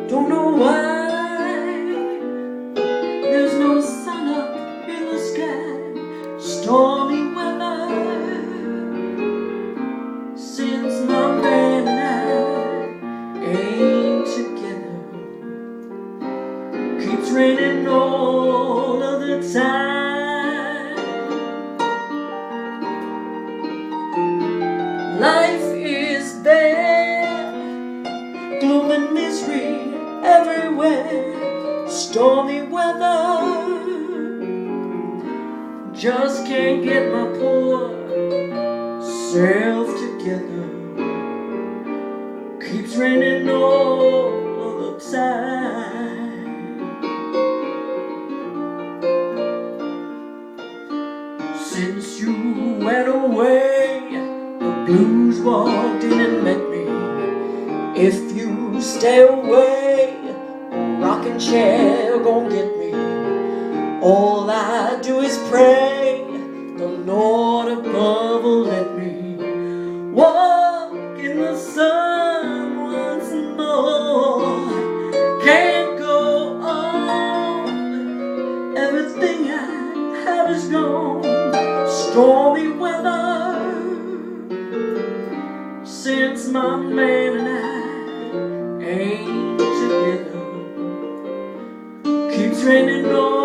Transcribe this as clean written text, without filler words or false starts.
Don't know why there's no sun up in the sky. Stormy weather since my man and I ain't together. Keeps raining all of the time. Life is bad, gloom and misery everywhere. Stormy weather, just can't get my poor self together. Keeps raining all of the time. Since you went away, the blues walked in and met me. If you stay away, a rocking chair gon' get me. All I do is pray the Lord above will let me walk in the sun once more. Can't go on, everything I have is gone. Stormy weather since my man and I ain't together. Keeps raining on